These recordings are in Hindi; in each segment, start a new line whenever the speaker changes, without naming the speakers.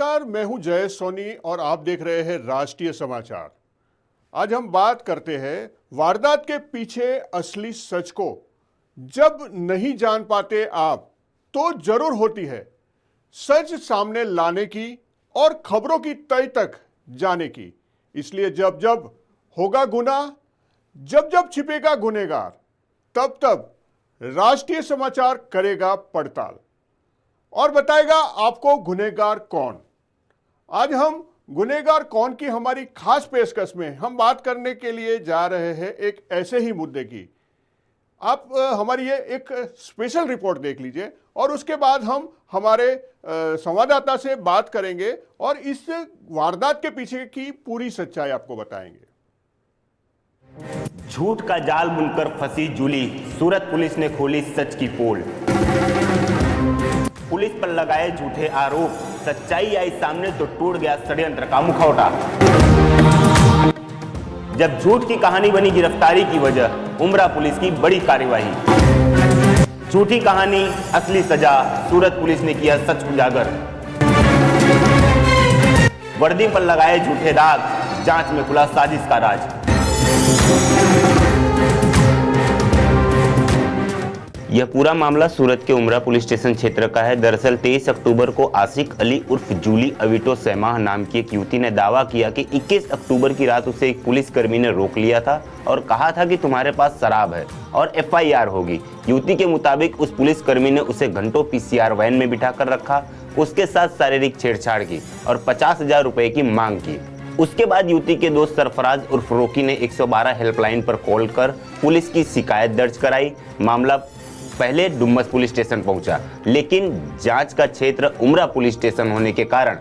नमस्कार, मैं हूं जय सोनी और आप देख रहे हैं राष्ट्रीय समाचार। आज हम बात करते हैं वारदात के पीछे असली सच को। जब नहीं जान पाते आप तो जरूर होती है सच सामने लाने की और खबरों की तह तक जाने की। इसलिए जब जब होगा गुनाह, जब जब छिपेगा गुनहगार, तब तब राष्ट्रीय समाचार करेगा पड़ताल और बताएगा आपको गुनहगार कौन। आज हम गुनहगार कौन की हमारी खास पेशकश में हम बात करने के लिए जा रहे हैं एक ऐसे ही मुद्दे की। आप हमारी ये एक स्पेशल रिपोर्ट देख लीजिए और उसके बाद हम हमारे संवाददाता से बात करेंगे और इस वारदात के पीछे की पूरी सच्चाई आपको बताएंगे।
झूठ का जाल बुनकर फंसी जूली, सूरत पुलिस ने खोली सच की पोल। पुलिस पर लगाए झूठे आरोप, सच्चाई आई सामने तो टूट गया षड्यंत्र का मुखौटा। जब झूठ की कहानी बनी गिरफ्तारी की वजह, उमरा पुलिस की बड़ी कार्यवाही। झूठी कहानी असली सजा, सूरत पुलिस ने किया सच उजागर। वर्दी पर लगाए झूठे दाग, जांच में खुला साजिश का राज। यह पूरा मामला सूरत के उमरा पुलिस स्टेशन क्षेत्र का है। दरअसल 23 अक्टूबर को आशिक अली उर्फ जूली अविटो सैमाह नाम की एक युवती ने दावा किया कि 21 अक्टूबर की रात उसे एक पुलिसकर्मी ने रोक लिया था और कहा था कि तुम्हारे पास शराब है और FIR होगी। युवती के मुताबिक उस पुलिसकर्मी ने उसे घंटों PCR वैन में बिठाकर रखा, उसके साथ शारीरिक छेड़छाड़ की और 50,000 रुपए की मांग की। उसके बाद युवती के दोस्त सरफराज उर्फ रोकी ने 112 हेल्पलाइन पर कॉल कर पुलिस की शिकायत दर्ज कराई। मामला पहले डुमस पुलिस स्टेशन पहुंचा, लेकिन जांच का क्षेत्र उमरा पुलिस स्टेशन होने के कारण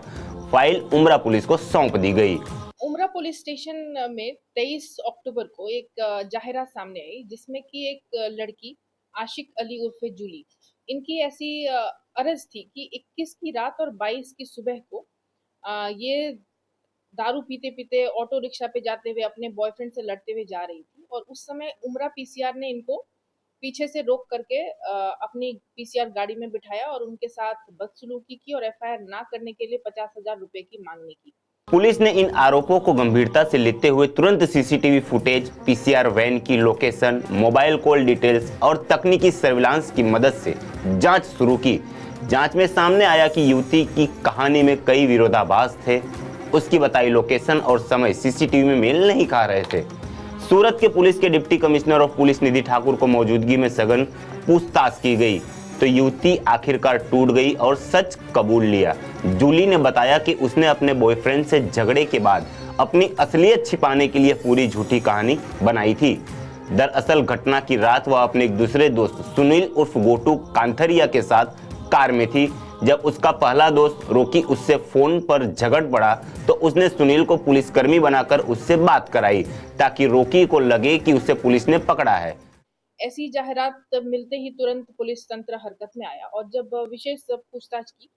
फाइल उमरा पुलिस को सौंप दी गई।
उमरा पुलिस स्टेशन में 23 अक्टूबर को एक जाहिरात सामने आई जिसमें कि एक लड़की आशिक अली उर्फ जूली, इनकी ऐसी अर्ज थी कि 21 की रात और 22 की सुबह को ये दारू पीते पीते ऑटो रिक्शा पे जाते हुए अपने बॉयफ्रेंड से लड़ते हुए जा रही थी और उस समय उमरा PCR ने इनको पीछे से रोक करके अपनी PCR गाड़ी में बिठाया और उनके साथ बदसलूकी की और FIR ना करने के लिए 50,000 रुपए की मांगनी की।
पुलिस ने इन आरोपों को गंभीरता से लेते हुए तुरंत CCTV फुटेज, PCR वैन की लोकेशन, मोबाइल कॉल डिटेल्स और तकनीकी सर्विलांस की मदद से जांच शुरू की। जांच में सामने आया कि युवती की कहानी में कई विरोधाभास थे। उसकी बताई लोकेशन और समय CCTV में मेल नहीं खा रहे थे। सूरत के पुलिस के डिप्टी कमिश्नर ऑफ पुलिस निधि ठाकुर को मौजूदगी में सघन पूछताछ की गई तो युवती आखिरकार टूट गई और सच कबूल लिया। जूली ने बताया कि उसने अपने बॉयफ्रेंड से झगड़े के बाद अपनी असलियत छिपाने के लिए पूरी झूठी कहानी बनाई थी। दरअसल घटना की रात वह अपने एक दूसरे दोस्त सुनील उर्फ गोटू कांथरिया के साथ कार में थी। जब उसका पहला दोस्त रोकी उससे फोन पर झगड़ पड़ा तो उसने सुनील को पुलिसकर्मी बनाकर उससे बात कराई ताकि रोकी को लगे कि उसे पुलिस ने पकड़ा है।
ऐसी जाहिरात मिलते ही तुरंत पुलिस तंत्र हरकत में आया और जब विशेष पूछताछ की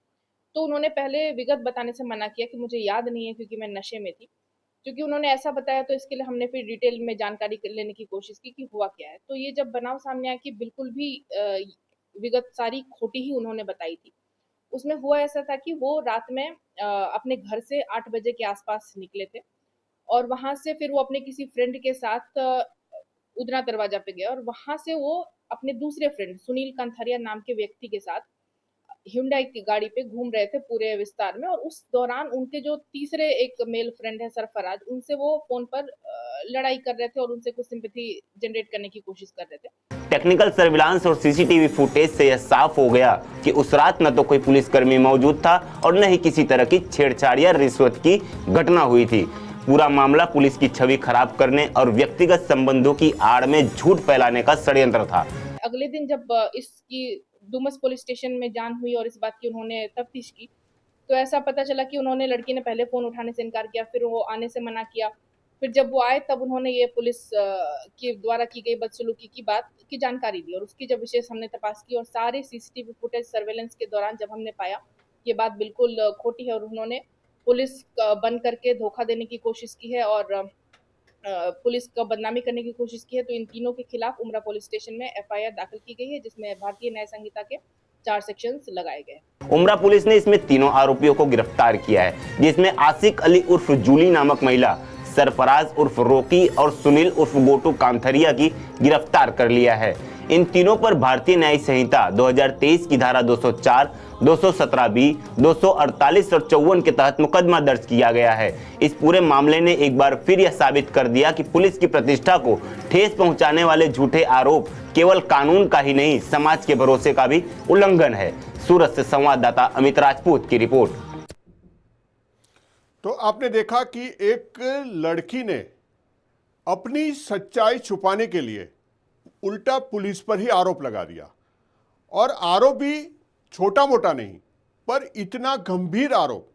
तो उन्होंने पहले विगत बताने से मना किया कि मुझे याद नहीं है क्योंकि मैं नशे में थी। क्योंकि उन्होंने ऐसा बताया तो इसके लिए हमने फिर डिटेल में जानकारी लेने की कोशिश की कि हुआ क्या है। तो ये जब बनाव सामने आया कि बिल्कुल भी विगत सारी खोटी ही उन्होंने बताई थी। उसमें हुआ ऐसा था कि वो रात में अपने घर से 8 बजे के आसपास निकले थे और वहां से फिर वो अपने किसी फ्रेंड के साथ उधना दरवाजा पे गया और वहां से वो अपने दूसरे फ्रेंड सुनील कंथरिया नाम के व्यक्ति के साथ hyundai की गाड़ी पे घूम रहे थे पूरे विस्तार में और उस दौरान उनके जो तीसरे एक मेल फ्रेंड है सरफराज, उनसे वो फोन पर लड़ाई कर रहे थे और उनसे कुछ सिंपैथी जनरेट करने की कोशिश कर रहे थे।
टेक्निकल सर्विलांस और CCTV फुटेज से यह साफ हो गया कि उस रात न तो कोई पुलिसकर्मी मौजूद था और न ही किसी तरह की छेड़छाड़ या रिश्वत की घटना हुई थी। पूरा मामला पुलिस की छवि खराब करने और व्यक्तिगत संबंधों की आड़ में झूठ फैलाने का षड्यंत्र था।
अगले दिन जब इसकी डुमस पुलिस स्टेशन में जान हुई और इस बात की उन्होंने तफ्तीश की तो ऐसा पता चला कि उन्होंने लड़की ने पहले फोन उठाने से इनकार किया, फिर वो आने से मना किया। फिर जब वो आए तब उन्होंने ये पुलिस के द्वारा की गई बदसलूकी की बात की जानकारी दी और उसकी जब विशेष हमने तपास की और सारे CCTV फुटेज सर्वेलेंस के दौरान जब हमने पाया ये बात बिल्कुल खोटी है और उन्होंने पुलिस बन करके धोखा देने की कोशिश की है और पुलिस का बदनामी करने की कोशिश की है, तो इन तीनों के खिलाफ उमरा पुलिस स्टेशन में FIR दाखिल की गई है जिसमें भारतीय न्याय संहिता के 4 सेक्शंस लगाए गए।
उमरा पुलिस ने इसमें तीनों आरोपियों को गिरफ्तार किया है, जिसमें आसिक अली उर्फ जूली नामक महिला, सरफराज उर्फ रोकी और सुनील उर्फ गोटू कांथरिया की गिरफ्तार कर लिया है। इन तीनों पर भारतीय न्यायिक संहिता 2023 की धारा 204, 217 बी, 248 और 54 के तहत मुकदमा दर्ज किया गया है। इस पूरे मामले ने एक बार फिर यह साबित कर दिया कि पुलिस की प्रतिष्ठा को ठेस पहुंचाने वाले झूठे आरोप केवल कानून का ही नहीं, समाज के भरोसे का भी उल्लंघन है। सूरत से संवाददाता अमित राजपूत की रिपोर्ट।
तो आपने देखा कि एक लड़की ने अपनी सच्चाई छुपाने के लिए उल्टा पुलिस पर ही आरोप लगा दिया, और आरोप भी छोटा मोटा नहीं, पर इतना गंभीर आरोप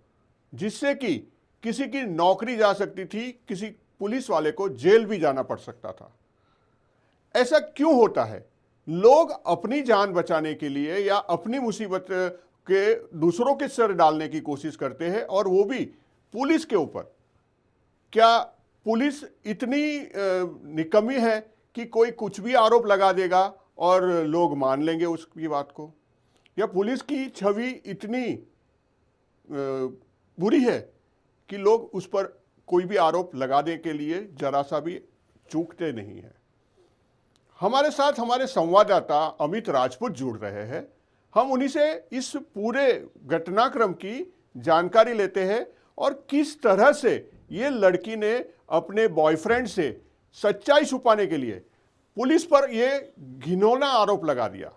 जिससे कि किसी की नौकरी जा सकती थी, किसी पुलिस वाले को जेल भी जाना पड़ सकता था। ऐसा क्यों होता है? लोग अपनी जान बचाने के लिए या अपनी मुसीबत के दूसरों के सर डालने की कोशिश करते हैं, और वो भी पुलिस के ऊपर। क्या पुलिस इतनी निकम्मी है कि कोई कुछ भी आरोप लगा देगा और लोग मान लेंगे उसकी बात को? या पुलिस की छवि इतनी बुरी है कि लोग उस पर कोई भी आरोप लगाने के लिए जरा सा भी चूकते नहीं हैं? हमारे साथ हमारे संवाददाता अमित राजपूत जुड़ रहे हैं। हम उन्हीं से इस पूरे घटनाक्रम की जानकारी लेते हैं और किस तरह से ये लड़की ने अपने बॉयफ्रेंड से सच्चाई छुपाने के लिए पुलिस पर ये घिनौना आरोप लगा दिया।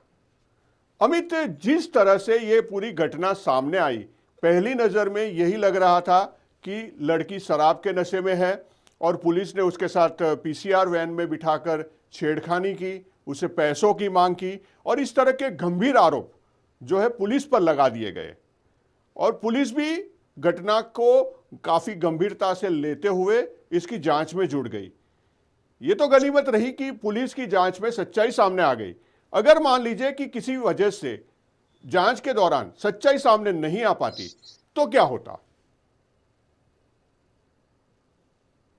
अमित, जिस तरह से ये पूरी घटना सामने आई, पहली नज़र में यही लग रहा था कि लड़की शराब के नशे में है और पुलिस ने उसके साथ पीसीआर वैन में बिठाकर छेड़खानी की, उसे पैसों की मांग की, और इस तरह के गंभीर आरोप जो है पुलिस पर लगा दिए गए। और पुलिस भी घटना को काफ़ी गंभीरता से लेते हुए इसकी जांच में जुड़ गई। ये तो गनीमत रही कि पुलिस की जांच में सच्चाई सामने आ गई। अगर मान लीजिए कि किसी वजह से जांच के दौरान सच्चाई सामने नहीं आ पाती तो क्या होता?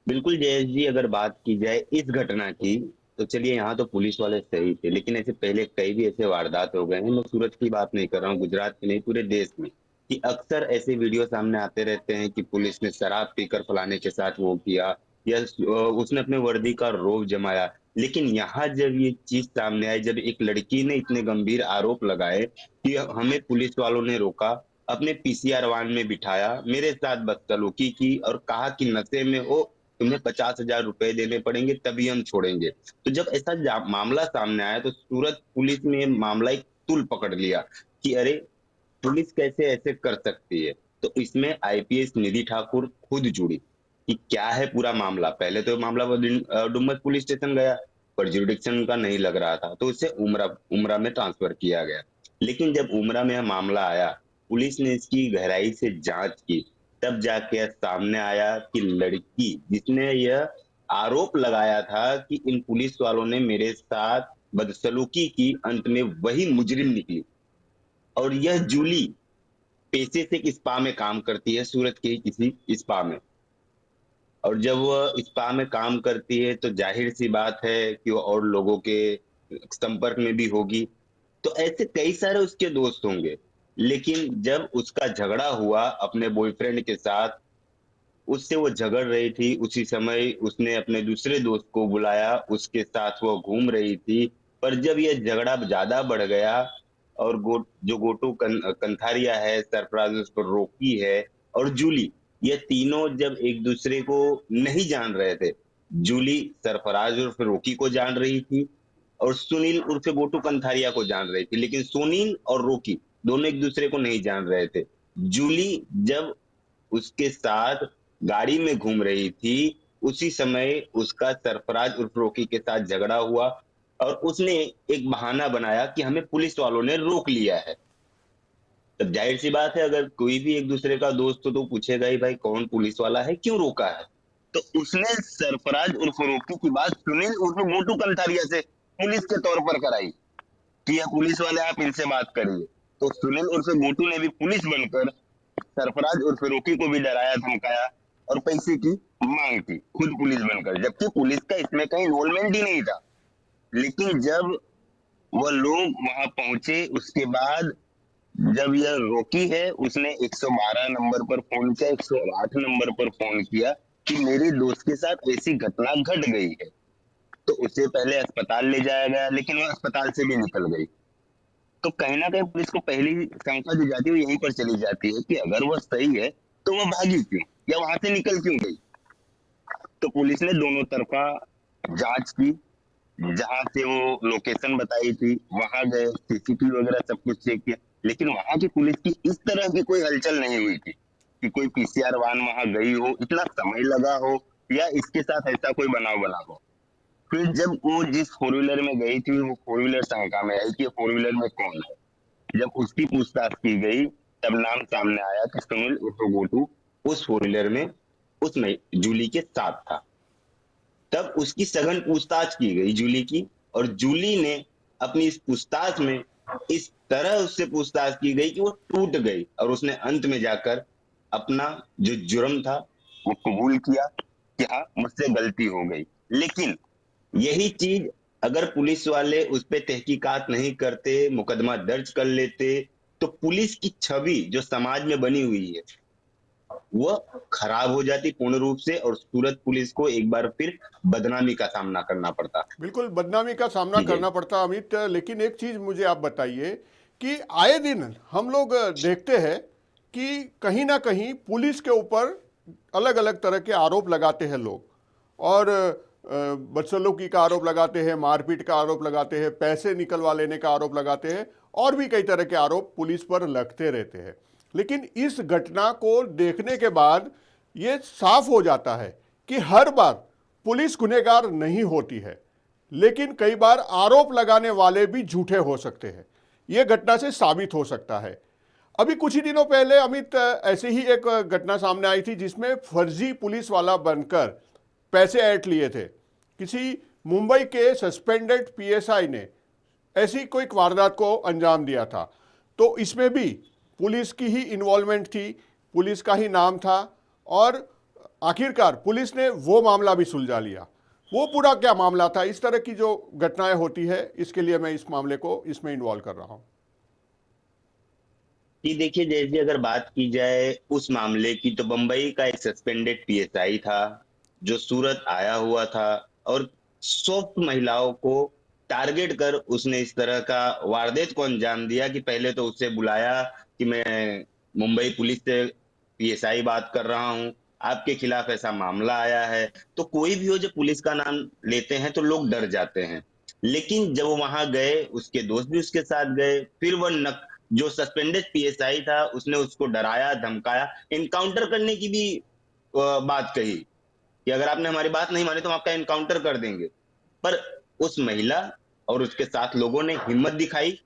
बिल्कुल जयेश जी, अगर बात की जाए इस घटना की, तो चलिए यहाँ तो पुलिस वाले सही थे, लेकिन ऐसे पहले कई भी ऐसे वारदात हो गए हैं। मैं सूरत की बात नहीं कर रहा हूँ, गुजरात की नहीं, पूरे देश में, कि अक्सर ऐसे वीडियो सामने आते रहते हैं कि पुलिस ने शराब पीकर फलाने के साथ वो किया या उसने अपने वर्दी का रौब जमाया। लेकिन यहाँ जब ये चीज सामने आई, जब एक लड़की ने इतने गंभीर आरोप लगाए कि हमें पुलिस वालों ने रोका, अपने पीसीआर वाहन में बिठाया, मेरे साथ बदसलूकी की और कहा कि नशे में हो, तुम्हें 50,000 रुपए देने पड़ेंगे तभी हम छोड़ेंगे। तो जब ऐसा मामला सामने आया तो सूरत पुलिस ने मामला एक तुल पकड़ लिया कि अरे पुलिस कैसे ऐसे कर सकती है। तो इसमें आईपीएस निधि ठाकुर खुद जुड़ी कि क्या है पूरा मामला। पहले तो मामला डुम्मस पुलिस स्टेशन गया, पर जुरिडिक्शन का नहीं लग रहा था, तो इसे उमरा में ट्रांसफर किया गया। लेकिन जब उमरा में मामला आया, पुलिस ने इसकी गहराई से जांच की, तब जाके सामने आया कि लड़की जिसने यह आरोप लगाया था कि इन पुलिस वालों ने मेरे साथ बदसलूकी की, अंत में वही मुजरिम निकली। और यह जूली पेशे से एक स्पा में काम करती है, सूरत के किसी स्पा में। और जब वह स्पा में काम करती है तो जाहिर सी बात है कि वो और लोगों के संपर्क में भी होगी, तो ऐसे कई सारे उसके दोस्त होंगे। लेकिन जब उसका झगड़ा हुआ अपने बॉयफ्रेंड के साथ, उससे वो झगड़ रही थी, उसी समय उसने अपने दूसरे दोस्त को बुलाया, उसके साथ वो घूम रही थी। पर जब यह झगड़ा ज्यादा बढ़ गया और जो गोटू कंथारिया है, सरफराज उस पर रोकी है और जूली, ये तीनों जब एक दूसरे को नहीं जान रहे थे, जूली सरफराज उर्फ रोकी को जान रही थी और सुनील उर्फ गोटू कंथारिया को जान रही थी, लेकिन सुनील और रोकी दोनों एक दूसरे को नहीं जान रहे थे। जूली जब उसके साथ गाड़ी में घूम रही थी, उसी समय उसका सरफराज उर्फ रोकी के साथ झगड़ा हुआ और उसने एक बहाना बनाया कि हमें पुलिस वालों ने रोक लिया है। तब जाहिर सी बात है, अगर कोई भी एक दूसरे का दोस्त हो तो पूछेगा ही, भाई कौन पुलिस वाला है, क्यों रोका है। तो उसने सरफराज उर्फ रोकी की बात सुनील उर्फ मोटू कंथारिया से पुलिस के तौर पर कराई कि यह पुलिस वाले, आप इनसे बात करिए। तो सुनील उर्फ मोटू ने भी पुलिस बनकर सरफराज उर्फ रोकी को भी डराया धमकाया और पैसे की मांग की, खुद पुलिस बनकर, जबकि पुलिस का इसमें कहीं इन्वॉल्वमेंट ही नहीं था। लेकिन जब
वह लोग वहां पहुंचे। उसके बाद जब यह रोकी है, उसने 112 नंबर पर फोन किया, 108 नंबर पर फोन किया कि मेरे दोस्त के साथ ऐसी घटना घट गई है। तो उसे पहले अस्पताल ले जाया गया, लेकिन वह अस्पताल से भी निकल गई। तो कहीं ना कहीं पुलिस को पहली शंका जो जाती है वो यहीं पर चली जाती है कि अगर वह सही है तो वह भागी क्यों, या वहां से निकल क्यों गई। तो पुलिस ने दोनों तरफा जांच की। जहां से वो लोकेशन बताई थी वहां गए, सीसीटीवी वगैरह सब कुछ चेक किया, लेकिन वहां की पुलिस की इस तरह की कोई हलचल नहीं हुई थी कि कोई पीसीआर वाहन वहां गई हो, इतना समय लगा हो, या इसके साथ ऐसा कोई बनाव बना हो। फिर जब वो जिस फोर व्हीलर में गई थी, वो फोर व्हीलर शंका में आई कि फोर व्हीलर में कौन है। जब उसकी पूछताछ की गई, तब नाम सामने आया कि सुनील उर्फ गोटू उस फोर व्हीलर में उसमें जूली के साथ था। तब उसकी सघन पूछताछ की गई जूली की, और जूली ने अपनी इस पूछताछ में इस तरह उससे पूछताछ की गई कि वो टूट गई, और उसने अंत में जाकर अपना जो जुर्म था वो कबूल किया कि हाँ, मुझसे गलती हो गई। लेकिन यही चीज अगर पुलिस वाले उस पर तहकीकात नहीं करते, मुकदमा दर्ज कर लेते, तो पुलिस की छवि जो समाज में बनी हुई है वह खराब हो जाती पूर्ण रूप से, और सूरत पुलिस को एक बार फिर बदनामी का सामना करना पड़ता।
बिल्कुल बदनामी का सामना
जी जी।
करना पड़ता अमित। लेकिन एक चीज़ मुझे आप बताइए कि आए दिन हम लोग देखते हैं कि कहीं ना कहीं पुलिस के ऊपर अलग अलग तरह के आरोप लगाते हैं लोग, और बदसलूकी का आरोप लगाते हैं, मारपीट का आरोप लगाते हैं, पैसे निकलवा लेने का आरोप लगाते हैं, और भी कई तरह के आरोप पुलिस पर लगते रहते हैं। लेकिन इस घटना को देखने के बाद ये साफ हो जाता है कि हर बार पुलिस गुनहगार नहीं होती है, लेकिन कई बार आरोप लगाने वाले भी झूठे हो सकते हैं। यह घटना से साबित हो सकता है। अभी कुछ ही दिनों पहले अमित ऐसे ही एक घटना सामने आई थी जिसमें फर्जी पुलिस वाला बनकर पैसे ऐंठ लिए थे। किसी मुंबई के सस्पेंडेड पीएसआई ने ऐसी कोई वारदात को अंजाम दिया था। तो इसमें भी पुलिस की ही इन्वॉल्वमेंट थी, पुलिस का ही नाम था, और आखिरकार पुलिस ने वो मामला भी सुलझा लिया। वो पूरा क्या मामला था? इस तरह की जो घटनाएं होती है, इसके लिए मैं इस मामले को इसमें इन्वॉल्व कर रहा हूं।
कि देखिए, जैसे अगर बात की जाए उस मामले की, तो बंबई का एक सस्पेंडेड पीएसआई था जो सूरत आया हुआ था, और सॉफ्ट महिलाओं को टारगेट कर उसने इस तरह का वारदात को अंजाम दिया कि पहले तो उसे बुलाया कि मैं मुंबई पुलिस से पीएसआई बात कर रहा हूं, आपके खिलाफ ऐसा मामला आया है। तो कोई भी हो जो पुलिस का नाम लेते हैं तो लोग डर जाते हैं। लेकिन जब वो वहां गए, उसके दोस्त भी उसके साथ गए, फिर वह जो सस्पेंडेड पीएसआई था उसने उसको डराया, धमकाया, इनकाउंटर करने की भी बात कही कि अगर आपने हमारी बात नहीं मानी तो हम आपका इनकाउंटर कर देंगे। पर उस महिला और उसके साथ लोगों ने हिम्मत दिखाई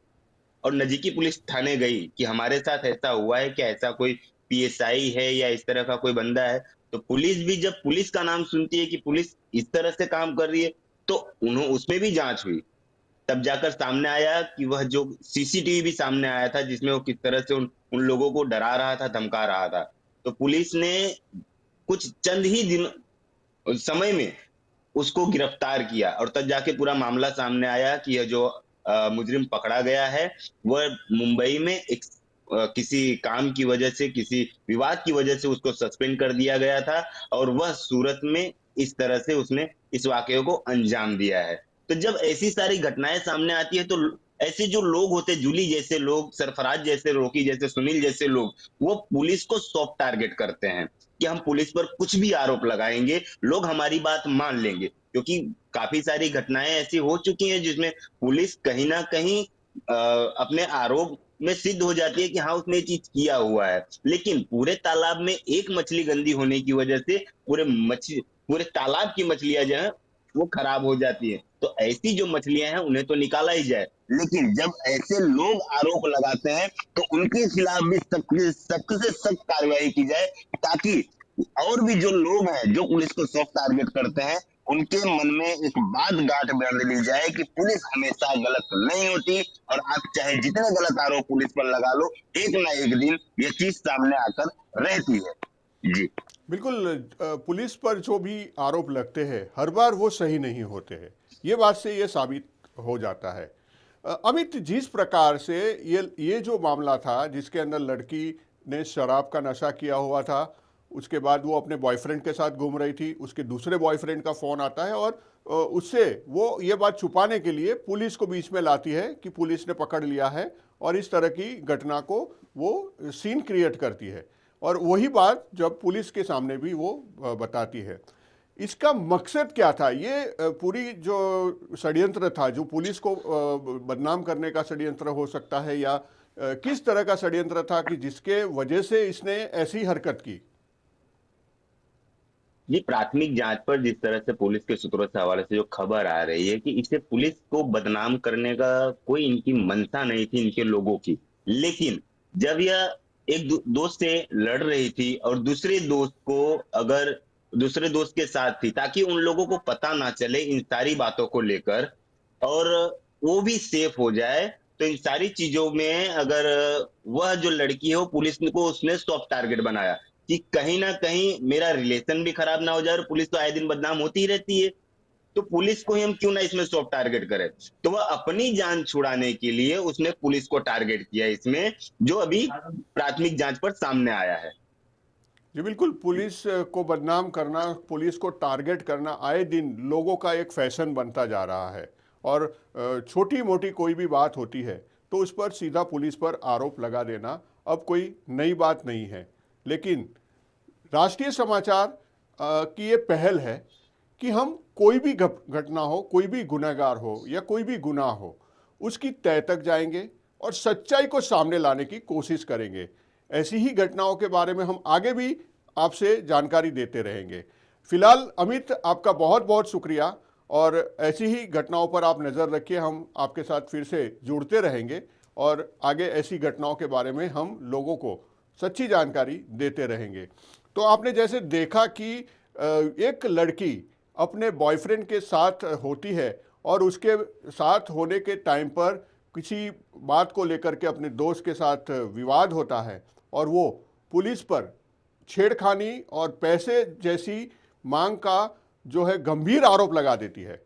और नजीकी पुलिस थाने गई कि हमारे साथ ऐसा हुआ है, क्या ऐसा कोई पीएसआई है या इस तरह का कोई बंदा है। तो पुलिस भी जब पुलिस का नाम सुनती है कि पुलिस इस तरह से काम कर रही है, तो उन्होंने उसमें भी जांच हुई। तब जाकर सामने आया कि वह जो सीसीटीवी भी सामने आया था जिसमें वो किस तरह से उन लोगों को डरा रहा था, धमका रहा था। तो पुलिस ने कुछ चंद ही दिन समय में उसको गिरफ्तार किया, और तब जाके पूरा मामला सामने आया कि यह जो मुजरिम पकड़ा गया है वह मुंबई में एक किसी काम की वजह से, किसी विवाद की वजह से उसको सस्पेंड कर दिया गया था, और वह सूरत में इस तरह से उसने इस वाकये को अंजाम दिया है। तो जब ऐसी सारी घटनाएं सामने आती है तो ऐसे जो लोग होते, जूली जैसे लोग, सरफराज जैसे, रोकी जैसे, सुनील जैसे लोग, वो पुलिस को सॉफ्ट टारगेट करते हैं कि हम पुलिस पर कुछ भी आरोप लगाएंगे, लोग हमारी बात मान लेंगे। क्योंकि काफी सारी घटनाएं ऐसी हो चुकी हैं जिसमें पुलिस कहीं ना कहीं अपने आरोप में सिद्ध हो जाती है कि हाँ, उसने ये चीज किया हुआ है, लेकिन पूरे तालाब में एक मछली गंदी होने की वजह से पूरे तालाब की मछलियां जो है वो खराब हो जाती है। तो ऐसी जो मछलियां हैं उन्हें तो निकाला ही जाए,
लेकिन जब ऐसे लोग आरोप लगाते हैं तो उनके खिलाफ भी सख्त से सख्त कार्रवाई की जाए, ताकि और भी जो लोग हैं जो पुलिस को सॉफ्ट टारगेट करते हैं उनके मन में एक बात गांठ बांध ली जाए कि पुलिस हमेशा गलत नहीं होती, और आप चाहे जितने गलत आरोप पुलिस पर लगा लो, एक ना एक दिन ये चीज सामने आकर रहती है। जी
बिल्कुल। पुलिस पर जो भी आरोप लगते हैं हर बार वो सही नहीं होते हैं, ये बात से ये साबित हो जाता है। अमित, जिस प्रकार से ये जो मामला था जिसके अंदर लड़की ने शराब का नशा किया हुआ था, उसके बाद वो अपने बॉयफ्रेंड के साथ घूम रही थी, उसके दूसरे बॉयफ्रेंड का फ़ोन आता है और उससे वो ये बात छुपाने के लिए पुलिस को बीच में लाती है कि पुलिस ने पकड़ लिया है, और इस तरह की घटना को वो सीन क्रिएट करती है, और वही बात जब पुलिस के सामने भी वो बताती है। इसका मकसद क्या था? ये पूरी जो षड्यंत्र था, जो पुलिस को बदनाम करने का षड्यंत्र हो सकता है, या किस तरह का षड्यंत्र था कि जिसके वजह से इसने ऐसी हरकत की?
ये प्राथमिक जांच पर जिस तरह से पुलिस के सूत्रों से हवाले से जो खबर आ रही है कि इसे पुलिस को बदनाम करने का कोई इनकी मंशा नहीं थी, इनके लोगों की। लेकिन जब यह एक दोस्त से लड़ रही थी और दूसरे दोस्त के साथ थी, ताकि उन लोगों को पता ना चले इन सारी बातों को लेकर और वो भी सेफ हो जाए, तो इन सारी चीजों में अगर वह जो लड़की है वो पुलिस को उसने सॉफ्ट टारगेट बनाया कि कहीं ना कहीं मेरा रिलेशन भी खराब ना हो जाए, और पुलिस तो आए दिन बदनाम होती ही रहती है, तो पुलिस को ही हम क्यों ना इसमें सॉफ्ट टारगेट करें। तो वह अपनी जान छुड़ाने के लिए उसने पुलिस को टारगेट किया इसमें, जो अभी प्राथमिक जांच पर सामने आया है।
जी बिल्कुल, पुलिस को बदनाम करना, पुलिस को टारगेट करना आए दिन लोगों का एक फैशन बनता जा रहा है, और छोटी मोटी कोई भी बात होती है तो उस पर सीधा पुलिस पर आरोप लगा देना अब कोई नई बात नहीं है। लेकिन राष्ट्रीय समाचार की ये पहल है कि हम कोई भी घटना हो, कोई भी गुनहगार हो या कोई भी गुनाह हो, उसकी तह तक जाएंगे और सच्चाई को सामने लाने की कोशिश करेंगे। ऐसी ही घटनाओं के बारे में हम आगे भी आपसे जानकारी देते रहेंगे। फिलहाल अमित, आपका बहुत बहुत शुक्रिया, और ऐसी ही घटनाओं पर आप नज़र रखिए। हम आपके साथ फिर से जुड़ते रहेंगे और आगे ऐसी घटनाओं के बारे में हम लोगों को सच्ची जानकारी देते रहेंगे। तो आपने जैसे देखा कि एक लड़की अपने बॉयफ्रेंड के साथ होती है और उसके साथ होने के टाइम पर किसी बात को लेकर के अपने दोस्त के साथ विवाद होता है, और वो पुलिस पर छेड़खानी और पैसे जैसी मांग का जो है गंभीर आरोप लगा देती है।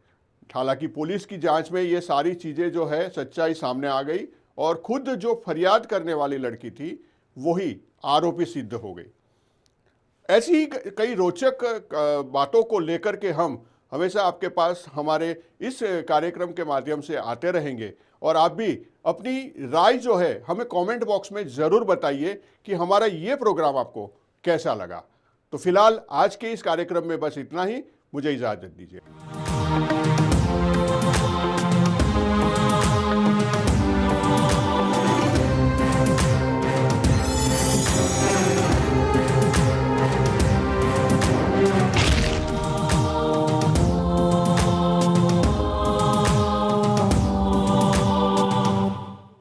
हालांकि पुलिस की जांच में ये सारी चीज़ें जो है सच्चाई सामने आ गई, और खुद जो फरियाद करने वाली लड़की थी वही आरोपी सिद्ध हो गई। ऐसी ही कई रोचक बातों को लेकर के हम हमेशा आपके पास हमारे इस कार्यक्रम के माध्यम से आते रहेंगे, और आप भी अपनी राय जो है हमें कमेंट बॉक्स में ज़रूर बताइए कि हमारा ये प्रोग्राम आपको कैसा लगा। तो फिलहाल आज के इस कार्यक्रम में बस इतना ही, मुझे इजाज़त दीजिए।